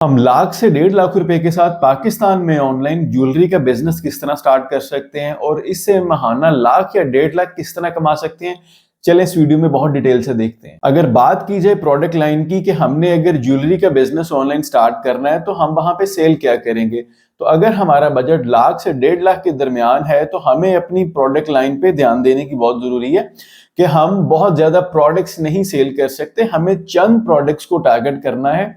हम लाख से 1.5 लाख रुपए के साथ पाकिस्तान में ऑनलाइन ज्वेलरी का बिजनेस किस तरह स्टार्ट कर सकते हैं और इससे महाना लाख या 1.5 लाख किस तरह कमा सकते हैं, चलें इस वीडियो में बहुत डिटेल से देखते हैं। अगर बात की जाए प्रोडक्ट लाइन की कि हमने अगर ज्वेलरी का बिजनेस ऑनलाइन स्टार्ट करना है तो हम वहां पे सेल क्या करेंगे, तो अगर हमारा बजट लाख से 1.5 लाख के दरमियान है तो हमें अपनी प्रोडक्ट लाइन पे ध्यान देने की बहुत जरूरी है कि हम बहुत ज्यादा प्रोडक्ट्स नहीं सेल कर सकते। हमें चंद प्रोडक्ट्स को टारगेट करना है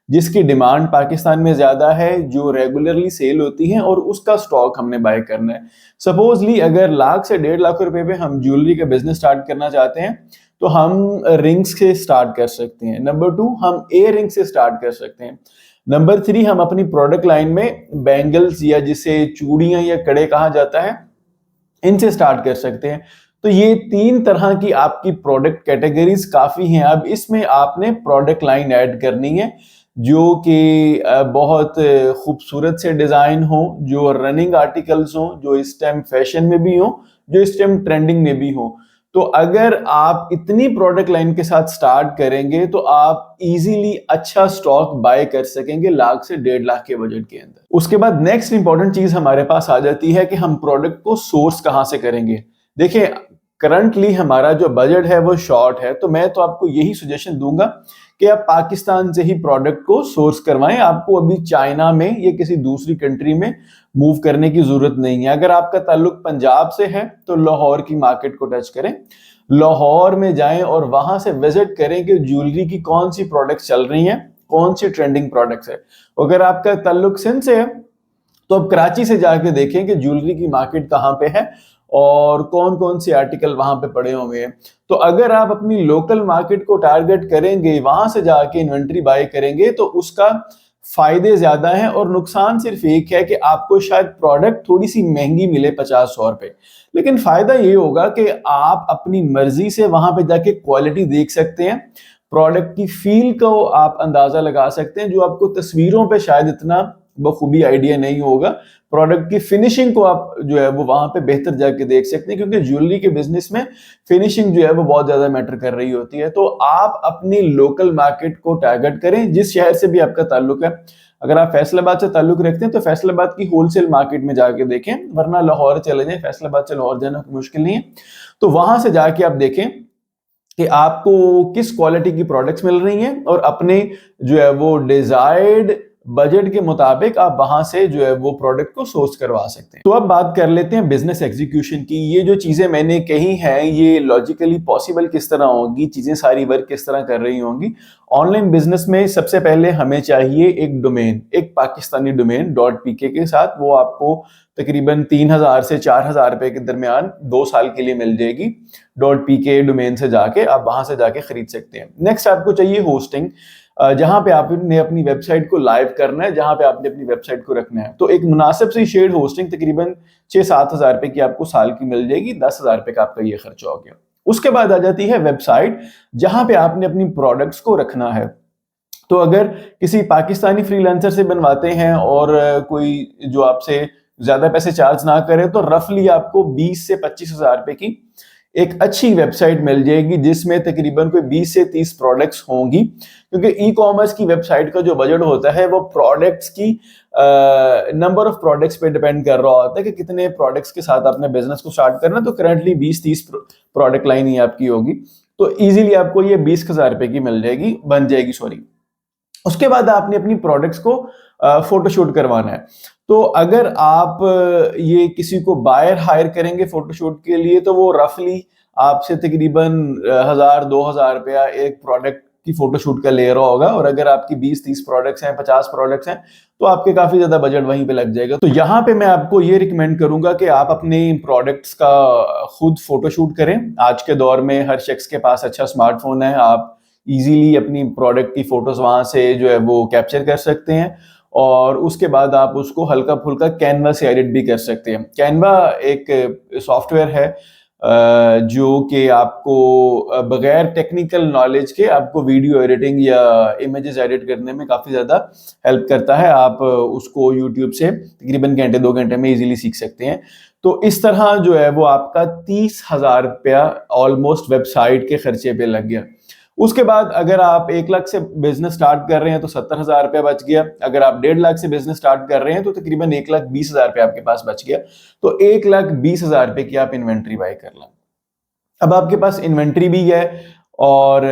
जिसकी डिमांड पाकिस्तान में ज्यादा है, जो रेगुलरली सेल होती है और उसका स्टॉक हमने बाय करना है। सपोजली अगर लाख से 1.5 लाख रुपए पे हम ज्वेलरी का बिजनेस स्टार्ट करना चाहते हैं तो हम रिंग्स से स्टार्ट कर सकते हैं। नंबर 2, हम एयर रिंग से स्टार्ट कर सकते हैं। नंबर 3, हम अपनी प्रोडक्ट लाइन में बैंगल्स या जिसे चूड़ियां या कड़े कहा जाता है इनसे स्टार्ट कर सकते हैं। तो ये 3 तरह की आपकी प्रोडक्ट कैटेगरीज काफी हैं। अब इसमें आपने प्रोडक्ट लाइन ऐड करनी है जो कि बहुत खूबसूरत से डिजाइन हो, जो रनिंग आर्टिकल्स हो, जो इस टाइम फैशन में भी हो, जो इस टाइम ट्रेंडिंग में भी हो। तो अगर आप इतनी प्रोडक्ट लाइन के साथ स्टार्ट करेंगे तो आप इजीली अच्छा स्टॉक बाय कर सकेंगे लाख से 1.5 लाख के बजट के अंदर। उसके बाद नेक्स्ट इंपॉर्टेंट चीज हमारे पास आ जाती है कि हम प्रोडक्ट को सोर्स कहां से करेंगे। देखिए, करंटली हमारा जो बजट है वो शॉर्ट है, तो मैं तो आपको यही सजेशन दूंगा कि आप पाकिस्तान से ही प्रोडक्ट को सोर्स करवाएं। आपको अभी चाइना में या किसी दूसरी कंट्री में मूव करने की जरूरत नहीं है। अगर आपका ताल्लुक पंजाब से है तो लाहौर की मार्केट को टच करें, लाहौर में जाएं और वहां से विजिट करें कि ज्वेलरी की कौन सी प्रोडक्ट्स चल रही हैं, कौन सी ट्रेंडिंग प्रोडक्ट्स है। अगर आपका ताल्लुक सिंध से है तो आप कराची से जाके देखें कि ज्वेलरी की मार्केट कहाँ पे है और कौन कौन से आर्टिकल वहां पे पड़े हुए हैं। तो अगर आप अपनी लोकल मार्केट को टारगेट करेंगे, वहां से जाके इन्वेंट्री बाय करेंगे तो उसका फायदे ज्यादा है और नुकसान सिर्फ एक है कि आपको शायद प्रोडक्ट थोड़ी सी महंगी मिले 50-100 रुपए, लेकिन फायदा ये होगा कि आप अपनी मर्जी से वहां पे जाके क्वालिटी देख सकते हैं, प्रोडक्ट की फील को आप अंदाजा लगा सकते हैं जो आपको तस्वीरों पे शायद इतना बखूबी आइडिया नहीं होगा। प्रोडक्ट की फिनिशिंग को आप जो है वो वहां पे बेहतर जाके देख सकते हैं, क्योंकि ज्वेलरी के बिजनेस में फिनिशिंग जो है वो बहुत ज्यादा मैटर कर रही होती है। तो आप अपनी लोकल मार्केट को टारगेट करें, जिस शहर से भी आपका ताल्लुक है। अगर आप फैसलाबाद से ताल्लुक रखते हैं तो फैसलाबाद की होलसेल मार्केट में जाके देखें, वरना लाहौर चले जाएं, फैसलाबाद से लाहौर जाना मुश्किल नहीं है। तो वहां से जाके आप देखें कि आपको किस क्वालिटी की प्रोडक्ट्स मिल रही हैं और अपने जो है वो डिजायर्ड बजट के मुताबिक आप वहां से जो है वो प्रोडक्ट को सोर्स करवा सकते हैं। तो अब बात कर लेते हैं बिजनेस एग्जीक्यूशन की। ये जो चीजें मैंने कही हैं ये लॉजिकली पॉसिबल किस तरह होंगी, चीजें सारी वर्क किस तरह कर रही होंगी। ऑनलाइन बिजनेस में सबसे पहले हमें चाहिए एक डोमेन, एक पाकिस्तानी डोमेन .pk के साथ। वो आपको तकरीबन 3,000 से 4,000 रुपए के दरमियान 2 साल के लिए मिल जाएगी। .pk डोमेन से जाके आप वहां से जाके खरीद सकते हैं। नेक्स्ट आपको चाहिए होस्टिंग, जहां पे आपने अपनी वेबसाइट को लाइव करना है, जहां पे आपने अपनी वेबसाइट को रखना है। तो एक मुनासिब सी शेयर्ड होस्टिंग तकरीबन 6-7 हजार रुपए की आपको साल की मिल जाएगी। 10,000 रुपए का आपका ये खर्चा हो गया। उसके बाद आ जाती है वेबसाइट, जहां पे आपने अपनी प्रोडक्ट्स को रखना है। तो अगर किसी पाकिस्तानी फ्रीलांसर से बनवाते हैं और कोई जो आपसे ज्यादा पैसे चार्ज ना करे तो रफली आपको 20 से 25 हजार रुपए की एक अच्छी वेबसाइट मिल जाएगी जिसमें तकरीबन कोई 20 से 30 प्रोडक्ट्स होंगी, क्योंकि ई कॉमर्स की वेबसाइट का जो बजट होता है वो प्रोडक्ट्स की नंबर ऑफ प्रोडक्ट्स पे डिपेंड कर रहा होता है कि कितने प्रोडक्ट्स के साथ आपने बिजनेस को स्टार्ट करना। तो करंटली 20-30 प्रोडक्ट लाइन ही आपकी होगी, तो इजीली आपको ये 20,000 रुपए की मिल जाएगी, बन जाएगी सॉरी। उसके बाद आपने अपनी प्रोडक्ट्स को फोटोशूट करवाना है। तो अगर आप ये किसी को बायर हायर करेंगे फोटोशूट के लिए तो वो रफली आपसे तकरीबन 1,000-2,000 रुपया एक प्रोडक्ट की फोटोशूट का ले रहा होगा। और अगर आपकी 20-30 प्रोडक्ट्स हैं, 50 प्रोडक्ट्स हैं, तो आपके काफी ज्यादा बजट वहीं पे लग जाएगा। तो यहाँ पे मैं आपको ये रिकमेंड करूंगा कि आप अपने प्रोडक्ट्स का खुद फोटोशूट करें। आज के दौर में हर शख्स के पास अच्छा स्मार्टफोन है, आप इजीली अपनी प्रोडक्ट की फोटोज वहां से जो है वो कैप्चर कर सकते हैं और उसके बाद आप उसको हल्का फुल्का कैनवा से एडिट भी कर सकते हैं। कैनवा एक सॉफ्टवेयर है जो कि आपको बगैर टेक्निकल नॉलेज के आपको वीडियो एडिटिंग या इमेजेस एडिट करने में काफ़ी ज़्यादा हेल्प करता है। आप उसको यूट्यूब से तकरीबन घंटे 2 घंटे में इजीली सीख सकते हैं। तो इस तरह जो है वो आपका 30,000 रुपया ऑलमोस्ट वेबसाइट के खर्चे पे लग गया। उसके बाद अगर आप 1 लाख से बिजनेस स्टार्ट कर रहे हैं तो 70,000 रुपया बच गया। अगर आप 1.5 लाख से बिजनेस स्टार्ट कर रहे हैं तो तकरीबन 1,20,000 रुपया आपके पास बच गया। तो 1,20,000 रुपए की आप इन्वेंट्री बाय कर लें। अब आपके पास इन्वेंट्री भी है और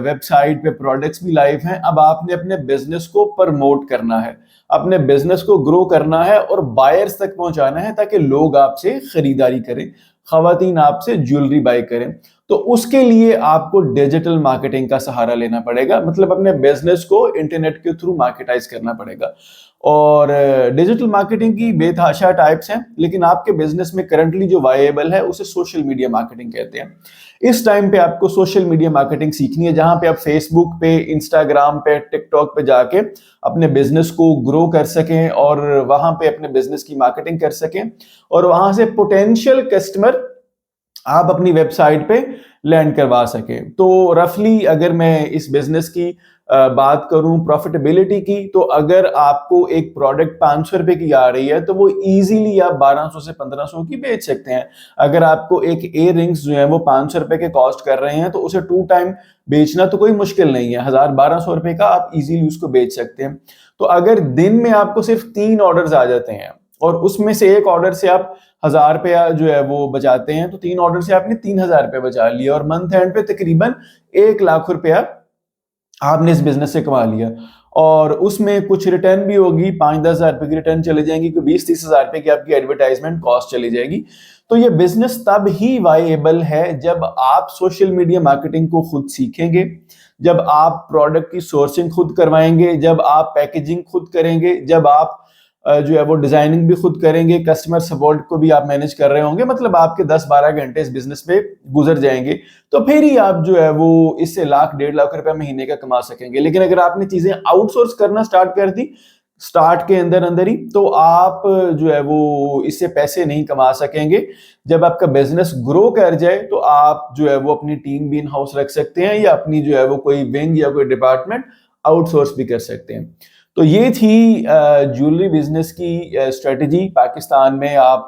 वेबसाइट पे प्रोडक्ट्स भी लाइव हैं। अब आपने अपने बिजनेस को प्रमोट करना है, अपने बिजनेस को ग्रो करना है और बायर्स तक पहुंचाना है ताकि लोग आपसे खरीदारी करें, खवातीन आपसे ज्वेलरी बाय करें। तो उसके लिए आपको डिजिटल मार्केटिंग का सहारा लेना पड़ेगा, मतलब अपने बिजनेस को इंटरनेट के थ्रू मार्केटाइज करना पड़ेगा। और डिजिटल मार्केटिंग की बेतहाशा टाइप्स हैं, लेकिन आपके बिजनेस में करंटली जो वायेबल है उसे सोशल मीडिया मार्केटिंग कहते हैं। इस टाइम पे आपको सोशल मीडिया मार्केटिंग सीखनी है, जहां पे आप फेसबुक पे, इंस्टाग्राम पे, टिकटॉक पे जाके अपने बिजनेस को ग्रो कर सकें और वहां पे अपने बिजनेस की मार्केटिंग कर सकें और वहां से पोटेंशियल कस्टमर आप अपनी वेबसाइट पे लैंड करवा सकें। तो रफली अगर मैं इस बिजनेस की बात करूं प्रॉफिटेबिलिटी की, तो अगर आपको एक प्रोडक्ट 500 रुपए की आ रही है तो वो इजीली आप 1200 से 1500 की बेच सकते हैं। अगर आपको एक इयर रिंग्स जो है वो 500 रुपए के कॉस्ट कर रहे हैं तो उसे 2 टाइम बेचना तो कोई मुश्किल नहीं है। 1000-1200 रुपए का आप इजीली उसको बेच सकते हैं। तो अगर दिन में आपको सिर्फ 3 ऑर्डर्स आ जाते हैं और उसमें से एक ऑर्डर से आप 1000 रुपया जो है वो बचाते हैं, तो 3 ऑर्डर से आपने 3000 रुपये बचा लिया और मंथ एंड पे तकरीबन 1 लाख रुपया आपने इस बिजनेस से कमा लिया। और उसमें कुछ रिटर्न भी होगी, 5-10 हजार रुपए की रिटर्न चली जाएंगी, 20-30 हजार रुपए की आपकी एडवर्टाइजमेंट कॉस्ट चली जाएगी। तो ये बिजनेस तब ही वायेबल है जब आप सोशल मीडिया मार्केटिंग को खुद सीखेंगे, जब आप प्रोडक्ट की सोर्सिंग खुद करवाएंगे, जब आप पैकेजिंग खुद करेंगे, जब आप जो है वो डिजाइनिंग भी खुद करेंगे, कस्टमर सपोर्ट को भी आप मैनेज कर रहे होंगे, मतलब आपके 10-12 घंटे इस बिजनेस पे गुजर जाएंगे। तो फिर ही आप जो है वो इससे 1,00,000-1.5 लाख रुपया महीने का कमा सकेंगे। लेकिन अगर आपने चीजें आउटसोर्स करना स्टार्ट कर दी स्टार्ट के अंदर अंदर ही, तो आप जो है वो इससे पैसे नहीं कमा सकेंगे। जब आपका बिजनेस ग्रो कर जाए तो आप जो है वो अपनी टीम भी इन हाउस रख सकते हैं या अपनी जो है वो कोई विंग या कोई डिपार्टमेंट आउटसोर्स भी कर सकते हैं। तो ये थी ज्वेलरी बिजनेस की स्ट्रेटजी। पाकिस्तान में आप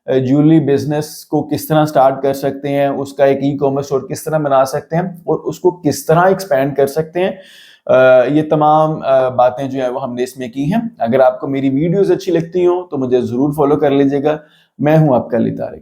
ज्वेलरी बिजनेस को किस तरह स्टार्ट कर सकते हैं, उसका एक ई-कॉमर्स स्टोर किस तरह बना सकते हैं और उसको किस तरह एक्सपेंड कर सकते हैं, ये तमाम बातें जो है वो हमने इसमें की हैं। अगर आपको मेरी वीडियोस अच्छी लगती हो तो मुझे ज़रूर फॉलो कर लीजिएगा। मैं हूं आपका अली तारिक।